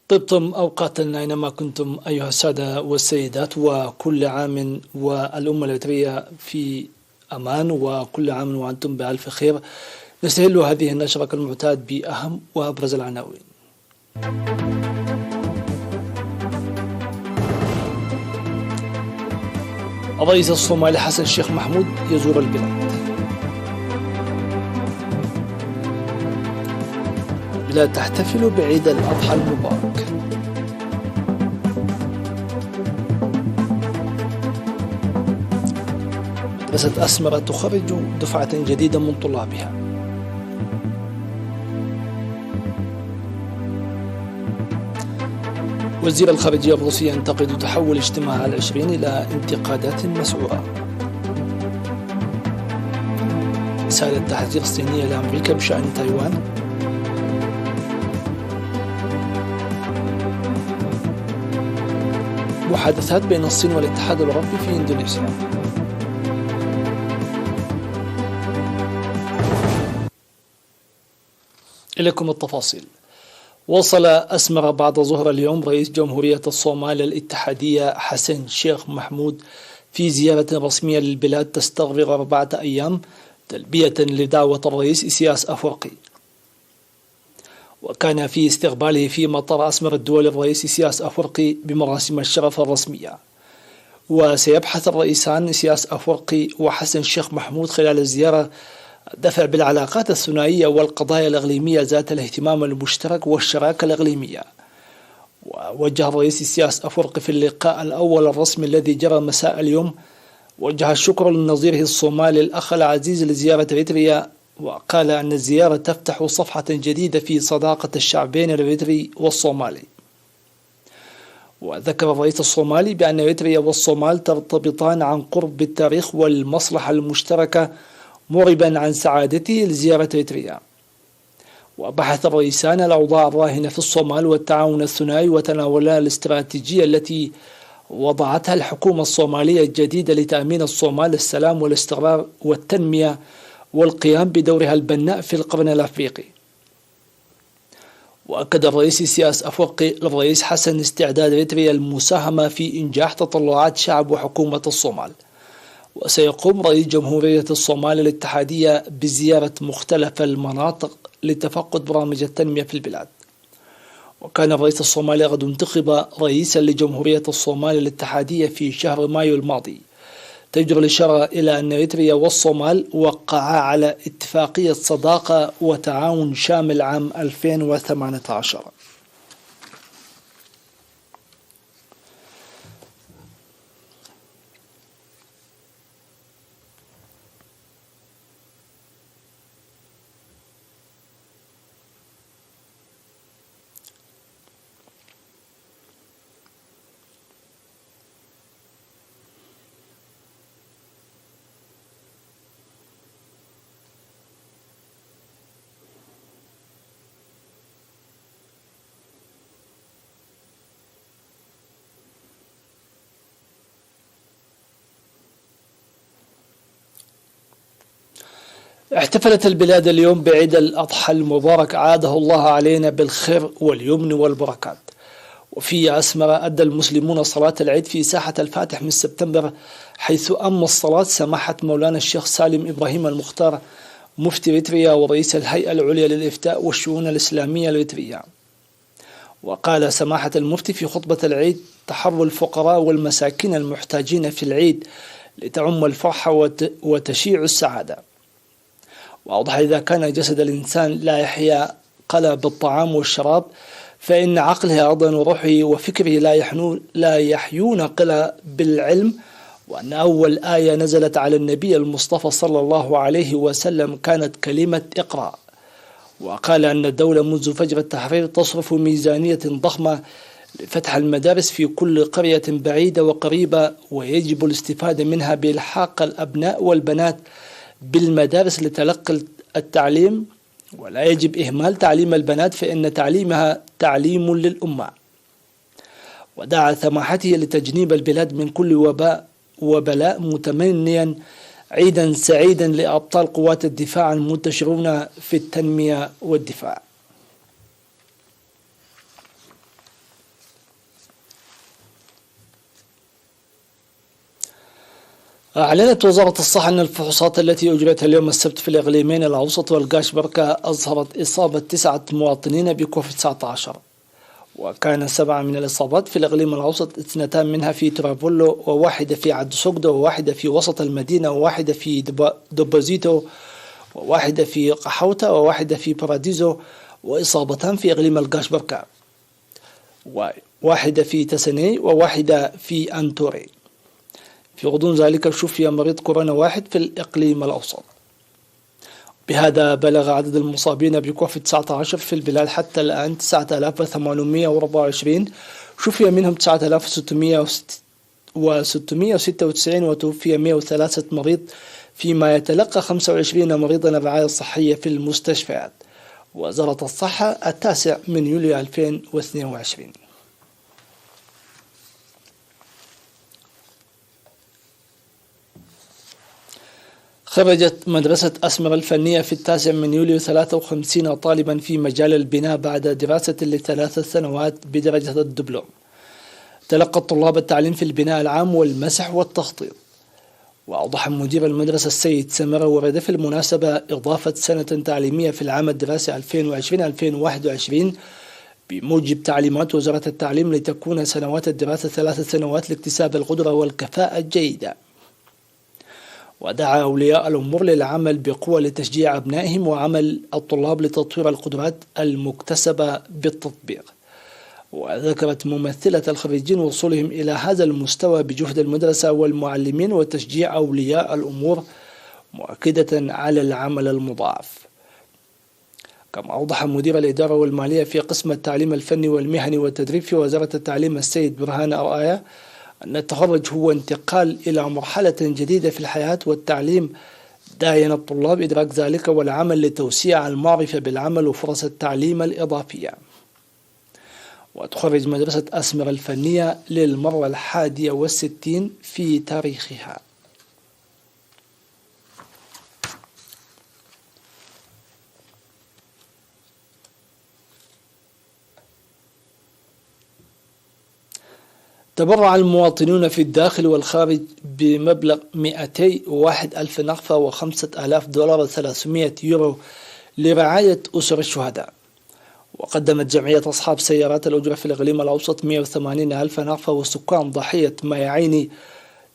طبتم أوقاتنا أينما كنتم أيها السادة والسيدات، وكل عام والأمة الإريترية في أمان، وكل عام وأنتم بألف خير. نستهل هذه النشرة كالمعتاد بأهم وأبرز العناوين. الرئيس الصومالي حسن الشيخ محمود يزور البلاد. البلاد تحتفل بعيد الأضحى المبارك. مدرسة أسمرة تخرج دفعة جديدة من طلابها. وزير الخارجية الروسي ينتقد تحول اجتماع العشرين إلى انتقادات مسعورة. رسالة تحذير الصينية لأمريكا بشأن تايوان. محادثات بين الصين والاتحاد الأوروبي في إندونيسيا. إليكم التفاصيل. وصل أسمر بعد ظهر اليوم رئيس جمهورية الصومال الاتحادية حسن الشيخ محمود في زيارة رسمية للبلاد تستغرق 4 أيام تلبية لدعوة الرئيس إسياس أفورقي. وكان في استقباله في مطار أسمر الدولي الرئيس إسياس أفورقي بمراسم الشرف الرسمية. وسيبحث الرئيسان إسياس أفورقي وحسن الشيخ محمود خلال الزيارة الدفع بالعلاقات الثنائية والقضايا الإقليمية ذات الاهتمام المشترك والشراكة الإقليمية. ووجه الرئيس إسياس أفورقي في اللقاء الأول الرسمي الذي جرى مساء اليوم وجه الشكر لنظيره الصومالي الأخ العزيز لزيارة إريتريا، وقال أن الزيارة تفتح صفحة جديدة في صداقة الشعبين الإريتري والصومالي. وذكر الرئيس الصومالي بأن إريتريا والصومال ترتبطان عن قرب بالتاريخ والمصلحة المشتركة، مربا عن سعادته لزيارة إريتريا. وبحث الرئيسان الأوضاع الراهنة في الصومال والتعاون الثنائي، وتناولا الاستراتيجية التي وضعتها الحكومة الصومالية الجديدة لتأمين الصومال السلام والاستقرار والتنمية والقيام بدورها البناء في القرن الأفريقي. وأكد الرئيس إسياس أفورقي للرئيس حسن استعداد إريتريا المساهمة في إنجاح تطلعات شعب وحكومة الصومال. وسيقوم رئيس جمهورية الصومال الاتحادية بزيارة مختلف المناطق لتفقد برامج التنمية في البلاد. وكان الرئيس الصومالي قد انتخب رئيسا لجمهورية الصومال الاتحادية في شهر مايو الماضي. تجري الإشارة إلى أن إريتريا والصومال وقعا على اتفاقية صداقة وتعاون شامل عام 2018. احتفلت البلاد اليوم بعيد الأضحى المبارك، عاده الله علينا بالخير واليمن والبركات. وفي أسمر أدى المسلمون صلاة العيد في ساحة الفاتح من سبتمبر، حيث أم الصلاة سماحة مولانا الشيخ سالم إبراهيم المختار مفتي إريتريا ورئيس الهيئة العليا للإفتاء والشؤون الإسلامية الإريترية. وقال سماحة المفتي في خطبة العيد: تحروا الفقراء والمساكين المحتاجين في العيد لتعم الفرحة وتشيع السعادة. وأوضح: إذا كان جسد الإنسان لا يحيا قل بالطعام والشراب، فإن عقله أيضا وروحه وفكره لا يحيون قل بالعلم. وأن أول آية نزلت على النبي المصطفى صلى الله عليه وسلم كانت كلمة اقرأ. وقال أن الدولة منذ فجر التحرير تصرف ميزانية ضخمة لفتح المدارس في كل قرية بعيدة وقريبة، ويجب الاستفادة منها بإلحاق الأبناء والبنات بالمدارس لتلقي التعليم، ولا يجب إهمال تعليم البنات فإن تعليمها تعليم للأمة. ودعا سماحته لتجنيب البلاد من كل وباء وبلاء، متمنيا عيدا سعيدا لأبطال قوات الدفاع المنتشرون في التنمية والدفاع. أعلنت وزارة الصحة أن الفحوصات التي أجريت اليوم السبت في الإقليمين الأوسط والقاش بركة أظهرت إصابة 9 مواطنين بكوفيد-19، وكان 7 من الإصابات في الإقليم الأوسط، 2 منها في ترافولو، وواحدة في عدو سوقدو، وواحدة في وسط المدينة، وواحدة في دوبوزيتو، وواحدة في قحوتة، وواحدة في باراديزو، وإصابتان في إقليم القاش بركة، وواحدة في تسني، وواحدة في أنتوري. في غضون ذلك شفي مريض كورونا واحد في الإقليم الأوسط. بهذا بلغ عدد المصابين بكوفيد-19 في البلاد حتى الآن 9824، شفي منهم 9696 وتوفي 103 مريض، فيما يتلقى 25 مريضا الرعاية الصحية في المستشفيات. وزارة الصحة 9 يوليو 2022. خرجت مدرسة أسمر الفنية في 9 يوليو 53 طالبا في مجال البناء بعد دراسة ل3 سنوات بدرجة الدبلوم. تلقى الطلاب التعليم في البناء العام والمسح والتخطيط. وأوضح مدير المدرسة السيد سمرة ورد في المناسبة إضافة سنة تعليمية في العام الدراسي 2020-2021 بموجب تعليمات وزارة التعليم، لتكون سنوات الدراسة 3 سنوات لاكتساب القدرة والكفاءة الجيدة. ودعا أولياء الأمور للعمل بقوة لتشجيع أبنائهم وعمل الطلاب لتطوير القدرات المكتسبة بالتطبيق. وذكرت ممثلة الخريجين وصولهم إلى هذا المستوى بجهد المدرسة والمعلمين وتشجيع أولياء الأمور، مؤكدة على العمل المضاعف. كما أوضح مدير الإدارة والمالية في قسم التعليم الفني والمهني والتدريب في وزارة التعليم السيد برهان أرآية أن التخرج هو انتقال إلى مرحلة جديدة في الحياة والتعليم، داعيا الطلاب إدراك ذلك والعمل لتوسيع المعرفة بالعمل وفرص التعليم الإضافية. وتخرج مدرسة أسمر الفنية للمرة 61 في تاريخها. تبرع المواطنون في الداخل والخارج بمبلغ 201,000 نقفة و5,000 $300 لرعاية أسر الشهداء. وقدمت جمعية أصحاب سيارات الأجرة في الإقليم الأوسط 180,000 نقفة، وسكان ضحية مياعيني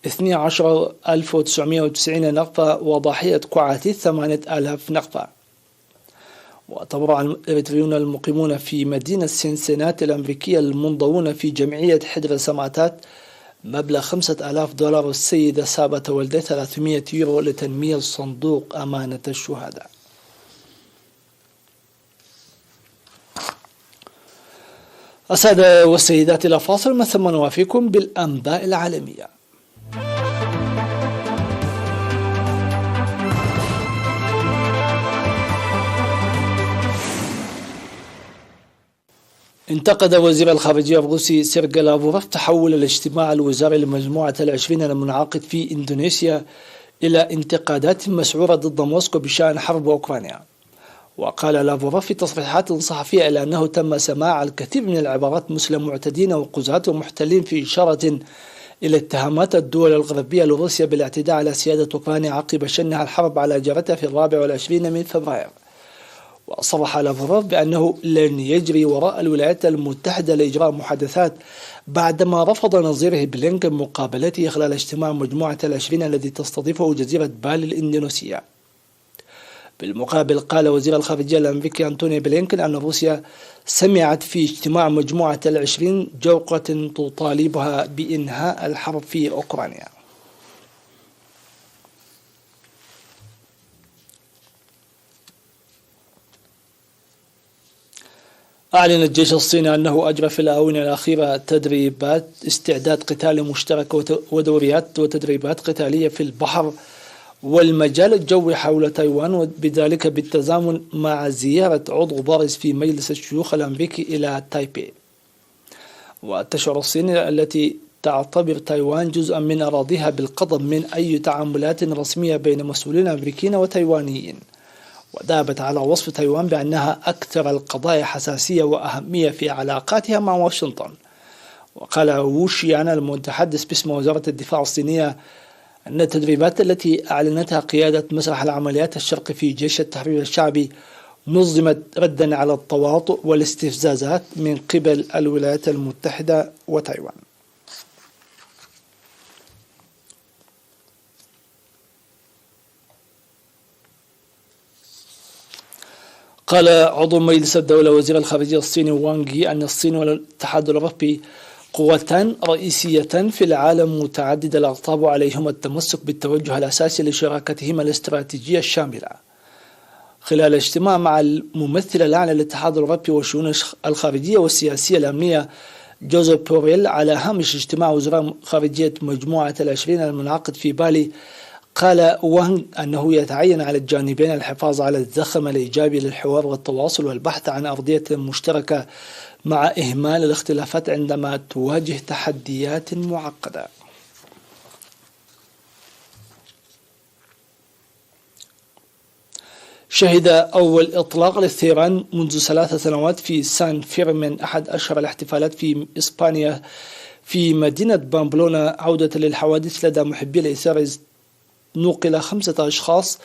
12,990 نقفة، وضحية كوعاتي 8,000 نقفة. وتبرع الإريتريون المقيمون في مدينة سينسيناتي الأمريكية المنضوون في جمعية حدر سماتات مبلغ $5,000 والسيدة سابة والدي 300 لتنمية صندوق أمانة الشهداء. السادة والسيدات، إلى فاصل من ثم نوافيكم بالأنباء العالمية. انتقد وزير الخارجية الروسي سيرجي لافروف تحول الاجتماع الوزاري لمجموعة ال20 المنعقد في إندونيسيا إلى انتقادات مسعورة ضد موسكو بشأن حرب أوكرانيا. وقال لافروف في تصريحات صحفية إلى أنه تم سماع الكثير من العبارات مثل معتدين وقزاة ومحتلين، في إشارة إلى اتهامات الدول الغربية لروسيا بالاعتداء على سيادة أوكرانيا عقب شنها الحرب على جارتها في 24 فبراير. وصرح لافروف بأنه لن يجري وراء الولايات المتحدة لإجراء محادثات بعدما رفض نظيره بلينكن مقابلته خلال اجتماع مجموعة ال20 الذي تستضيفه جزيرة بالي الإندونيسية. بالمقابل، قال وزير الخارجية الأمريكي أنتوني بلينكن أن روسيا سمعت في اجتماع مجموعة ال20 جوقة تطالبها بإنهاء الحرب في أوكرانيا. أعلن الجيش الصيني أنه أجرى في الآونة الأخيرة تدريبات استعداد قتالي مشتركة ودوريات وتدريبات قتالية في البحر والمجال الجوي حول تايوان، وبذلك بالتزامن مع زيارة عضو بارز في مجلس الشيوخ الأمريكي إلى تايبي. وتشعر الصين التي تعتبر تايوان جزءا من أراضيها بالقضب من أي تعاملات رسمية بين مسؤولين أمريكيين وتايوانيين، وذهبت على وصف تايوان بأنها أكثر القضايا حساسية وأهمية في علاقاتها مع واشنطن. وقال وو شيان المتحدث باسم وزارة الدفاع الصينية أن التدريبات التي أعلنتها قيادة مسرح العمليات الشرقي في جيش التحرير الشعبي نظمت ردا على التواطؤ والاستفزازات من قبل الولايات المتحدة وتايوان. قال عضو مجلس الدولة وزير الخارجية الصيني وانغ يي أن الصين والاتحاد الأوروبي قوتان رئيسيتان في العالم متعدد الأقطاب وعليهما التمسك بالتوجه الأساسي لشراكتهما الاستراتيجية الشاملة. خلال اجتماع مع الممثل الأعلى للاتحاد الأوروبي والشؤون الخارجية والسياسية الأمنية جوزيف بوريل على هامش اجتماع وزراء خارجية مجموعة العشرين المنعقد في بالي، قال وانغ أنه يتعين على الجانبين الحفاظ على الزخم الإيجابي للحوار والتواصل والبحث عن أرضية مشتركة مع إهمال الاختلافات عندما تواجه تحديات معقدة. شهد أول إطلاق للثيران منذ 3 سنوات في سان فيرمين، أحد أشهر الاحتفالات في إسبانيا، في مدينة بامبلونا، عودة للحوادث لدى محبي الإثارة. نقل 5 أشخاص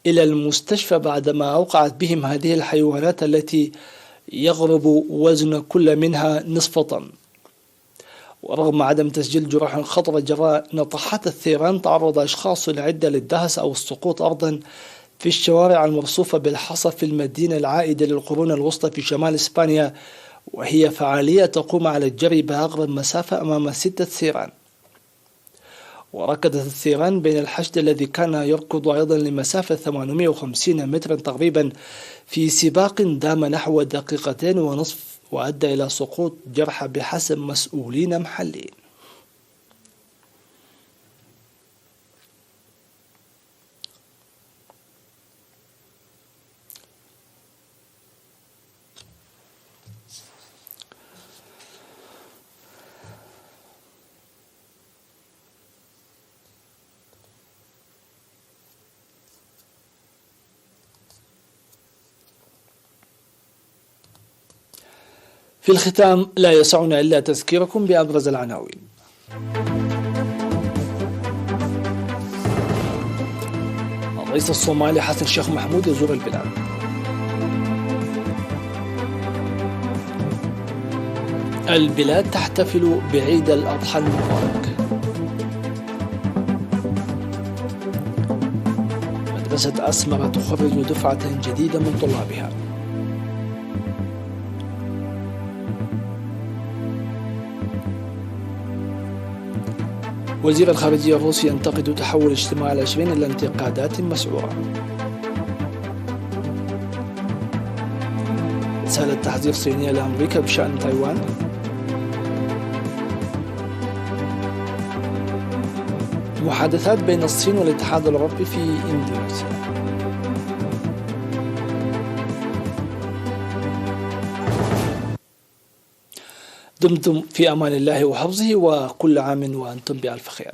إلى المستشفى بعدما أوقعت بهم هذه الحيوانات التي يغرب وزن كل منها نصف طن. ورغم عدم تسجيل جروح خطرة جراء نطحات الثيران، تعرض أشخاص العدة للدهس أو السقوط أرضا في الشوارع المرصوفة بالحصى في المدينة العائدة للقرون الوسطى في شمال إسبانيا، وهي فعالية تقوم على الجري بأقرب مسافة أمام 6 ثيران. وركضت الثيران بين الحشد الذي كان يركض أيضا لمسافة 850 مترا تقريبا في سباق دام نحو 2.5 دقيقة، وأدى إلى سقوط جرحى بحسب مسؤولين محليين. في الختام لا يسعنا إلا تذكيركم بأبرز العناوين. الرئيس الصومالي حسن الشيخ محمود يزور البلاد. البلاد تحتفل بعيد الأضحى المبارك. مدرسة أسمرة تخرج دفعة جديدة من طلابها. وزير الخارجية الروسي ينتقد تحول اجتماع العشرين إلى انتقادات مسعورة. رسالة تحذير صينية لأمريكا بشأن تايوان. محادثات بين الصين والاتحاد الأوروبي في إندونيسيا. دمتم في أمان الله وحفظه، وكل عام وأنتم بألف خير.